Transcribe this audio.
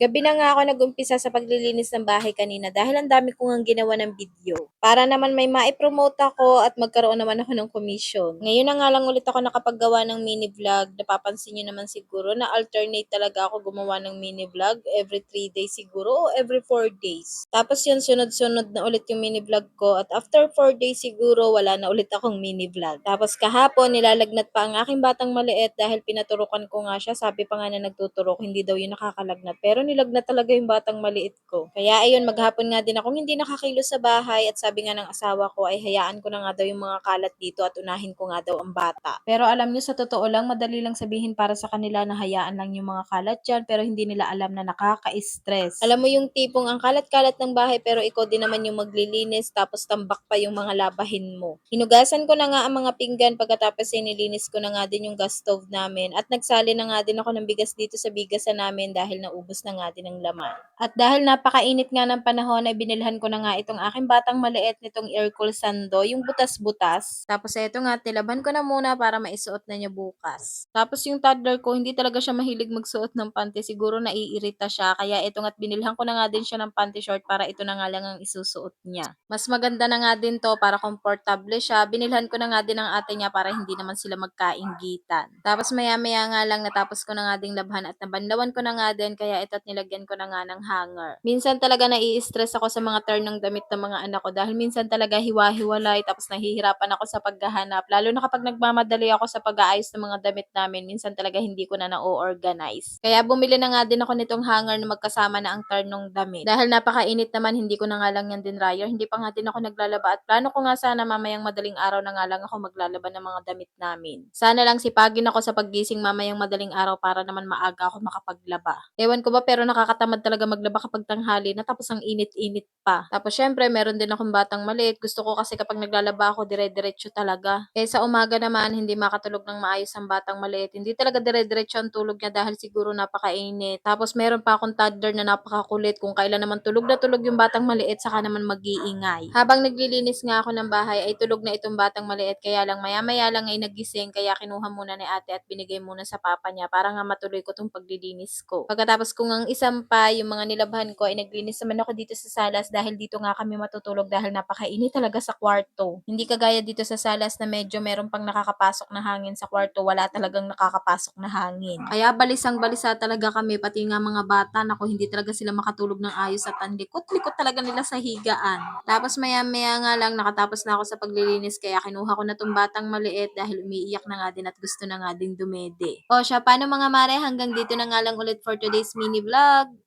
Gabi na nga ako nag-umpisa sa paglilinis ng bahay kanina dahil ang dami ko ngang ginawa ng video. Para naman may mai-promote ako at magkaroon naman ako ng commission. Ngayon na nga lang ulit ako nakapaggawa ng mini vlog. Napapansin nyo naman siguro na alternate talaga ako gumawa ng mini vlog every 3 days siguro o every 4 days. Tapos yun, sunod-sunod na ulit yung mini vlog ko at after 4 days siguro wala na ulit akong mini vlog. Tapos kahapon nilalagnat pa ang aking batang maliit dahil pinaturukan ko nga siya. Sabi pa nga na nagtuturok, hindi daw yun nakakalagnat. Pero nilagnat talaga yung batang maliit ko. Kaya ayun, maghapon nga din akong hindi nakakilos sa bahay at sabi nga ng asawa ko ay hayaan ko na nga daw yung mga kalat dito at unahin ko nga daw ang bata. Pero alam nyo, sa totoo lang, madali lang sabihin para sa kanila na hayaan lang yung mga kalat dyan pero hindi nila alam na nakaka-stress. Alam mo yung tipong ang kalat-kalat ng bahay pero ikaw din naman yung maglilinis tapos tambak pa yung mga labahin mo. Hinugasan ko na nga ang mga pinggan pagkatapos nilinis ko na nga din yung gas stove namin at nagsali na nga din ako ng bigas dito sa bigasan namin dahil naubos na nga din ang laman. At dahil napakainit nga ng panahon ay binilhan ko na nga itong aking batang maliit nitong air cool sando, yung butas-butas. Tapos eto nga, tilaban ko na muna para maisuot na niya bukas. Tapos yung toddler ko, hindi talaga siya mahilig magsuot ng panty. Siguro naiirita siya. Kaya ito nga't binilhan ko na nga din siya ng panty short para ito na nga lang ang isusuot niya. Mas maganda na nga din to para komportable siya. Binilhan ko na nga din ang ate niya para hindi naman sila magkainggitan. Tapos maya-maya nga lang natapos ko na nga ding labhan at nabanlawan ko na nga din kaya ito't nilagyan ko na nga ng hanger. Minsan talaga nai-stress ako sa mga turn ng damit ng mga anak ko dahil minsan talaga hiwa-hiwalay tapos nahihirapan ako sa paghahanap. Lalo na kapag nagmamadali ako sa pag-aayos ng mga damit namin, minsan talaga hindi ko na na-organize. Kaya bumili na nga din ako nitong hanger na magkasama na ang turn ng damit. Dahil napakainit naman, hindi ko na nga lang yan din dryer. Hindi pa nga din ako naglalaba at plano ko nga sana mamayang madaling araw na nga lang ako maglalaba ng mga damit namin. Sana lang sipagin ako sa paggising mamayang madaling araw para naman maaga ako makapaglaba. Ewan ko ba pero nakakatamad talaga maglaba kapag tanghali na tapos ang init-init pa. Tapos syempre meron din akong batang maliit. Gusto ko kasi kapag naglalaba ako dire-diretso talaga. Eh sa umaga naman hindi makatulog ng maayos ang batang maliit. Hindi talaga dire-diretso ang tulog niya dahil siguro napakainit. Tapos meron pa akong toddler na napakakulit. Kung kailan naman tulog na tulog yung batang maliit saka naman mag-iingay. Habang naglilinis nga ako ng bahay ay tulog na itong batang maliit kaya lang maya-maya lang ay nagising kaya kinuha muna ni ate at binigay muna sa papa niya para nga matuloy ko tong paglilinis ko. Pagkatapos ko ngang isampay yung mga nilabhan ko ay naglinis naman ako dito sa salas dahil dito nga kami matutulog dahil napakainit talaga sa kwarto. Hindi kagaya dito sa salas na medyo meron pang nakakapasok na hangin sa kwarto, wala talagang nakakapasok na hangin. Kaya balisang balisa talaga kami pati nga mga bata, nako hindi talaga sila makatulog ng ayos at ang likot-likot talaga nila sa higaan. Tapos maya-maya nga lang nakatapos na ako sa paglilinis kaya kinuha ko na tong batang maliit dahil umiiyak na nga din at gusto na nga din dumede. O siya, paano mga mare, hanggang dito na nga lang ulit for today's mini vlog.